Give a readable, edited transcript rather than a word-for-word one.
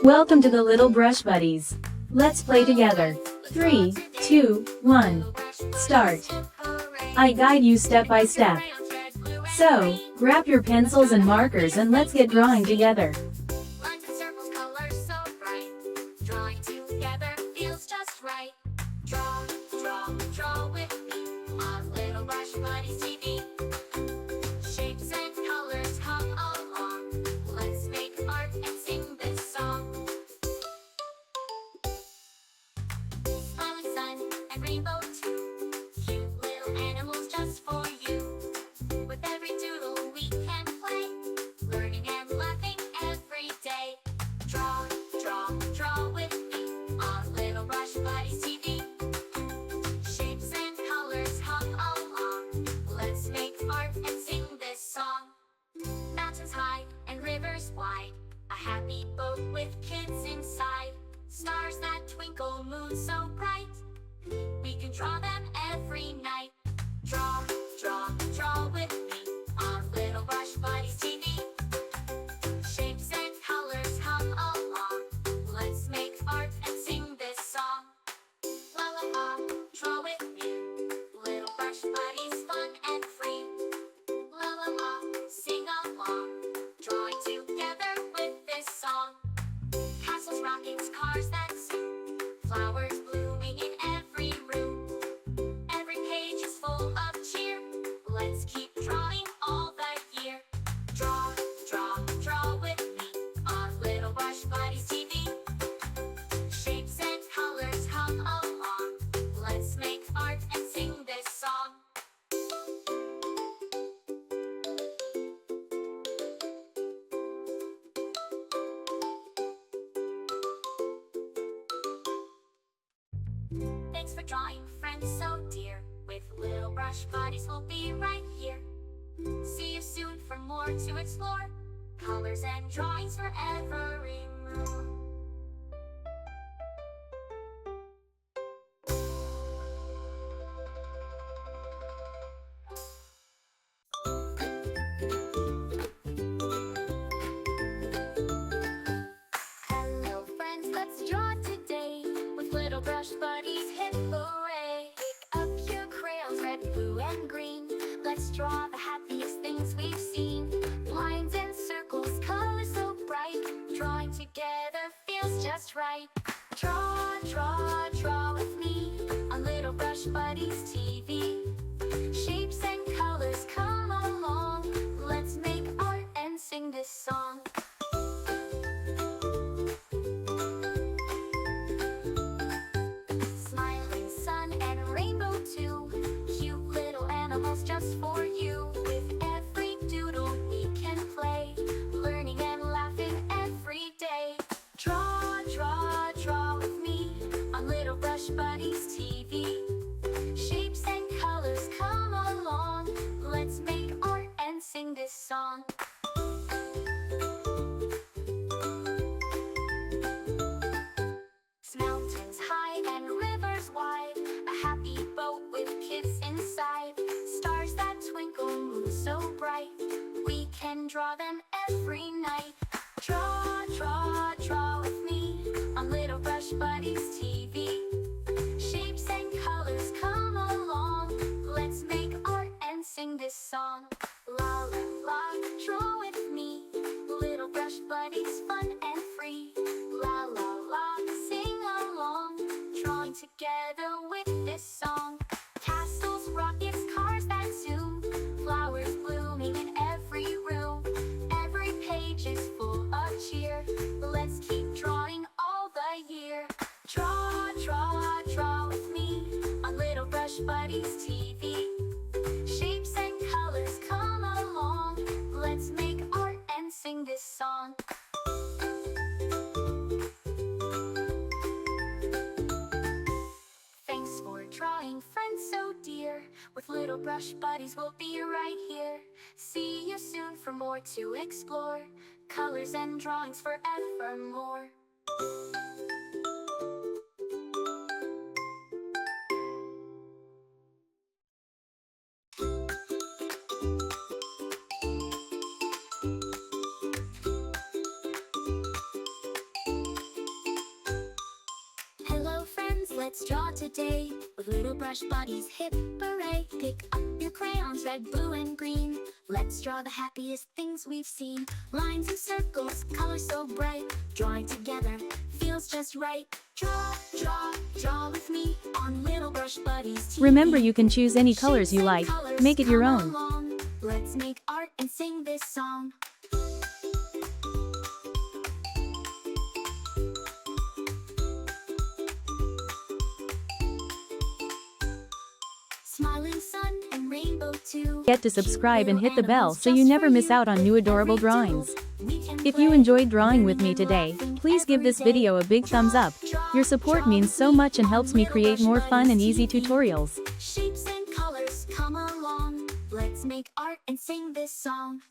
Welcome to the Little Brush Buddies. Let's play together. 3, 2, 1. Start. I guide you step by step. So, grab your pencils and markers and let's get drawing together. Lines and circles, colors so bright. Drawing together feels just right. Draw, draw, draw with me on Little Brush Buddies TV. Shapes and colors come along. Let's make art and sing this song. Smiling sun and rainbow too. Cute little animals just for you. With every doodle we can play, learning and laughing every day. Draw, draw, draw with me on Little Brush Buddies TV. Shapes and colors come along. Let's make art and sing this song. Mountains high and rivers wide, a happy boat with kids inside. Stars that twinkle, moon so bright, we can draw them every night. Draw, draw, draw with me on Little Brush Buddies TV. Shapes and colors come along. Let's make art and sing this song. La la la, draw with me. Little Brush Buddies, fun and free. La la la, sing along. Drawing together with this song. Castles, rockets, cars that zoom. Flowers blooming in every room. Every page is full of cheer. Let's keep drawing all the year. Draw, draw, draw with me on Little Brush Buddies TV. Shapes and colors come along. Let's make art and sing this song. Thanks for drawing, friends so dear. With Little Brush Buddies, we'll be right here. See you soon for more to explore. Colors and drawings for every mood. Hello friends, let's draw today. With Little Brush Buddies, hip hooray! Pick up your crayons, red, blue, and green. Let's draw the happiest things we've seen. Lines and circles, colors so bright. Drawing together feels just right. Draw, draw, draw with me on Little Brush Buddies TV. Shapes and colors come along. Let's make art and sing this song. Smiling sun and rainbow too. Cute little animals just for you. With every doodle we can play, learning and laughing every day. Draw, draw, draw with me on Little Brush Buddies TV. Shapes and colors come along. Let's make art and sing this song. Mountains high and rivers wide, a happy boat with kids inside. Stars that twinkle, moon so bright, we can draw them every night. Draw, draw, draw with me on Little Brush Buddies TV. Shapes and colors come along. Let's make art and sing this song. La la la, draw with me. Little Brush Buddies, fun and free. La la la, sing along. Drawing together with this song. Castles, rockets, cars that zoom. Flowers blooming in every room. Every page is full of cheer. Let's keep drawing all the year. Draw, draw, draw with me on Little Brush Buddies TV. Shapes and colors come along. Let's make art and sing this song. Thanks for drawing, friends so dear. With Little Brush Buddies, we'll be right here. See you soon for more to explore. Colors and drawings forevermore. today with little brush buddies. Hip hooray! Pick up your crayons, red, blue, and green. Let's draw the happiest things we've seen. Lines and circles, colors so bright. Drawing together feels just right. Draw, draw, draw with me on Little Brush Buddies TV. Remember, you can choose any colors you Shapes like. and colors, Make it your come own. along. Let's make art and sing this song. Smiling sun and rainbow too. Get to subscribe and hit the bell so you never miss out on new adorable drawings. If you enjoyed drawing with me today, please give this video a big thumbs up. Your support means so much and helps me create more fun and easy tutorials. Shapes and colors come along. Let's make art and sing this song.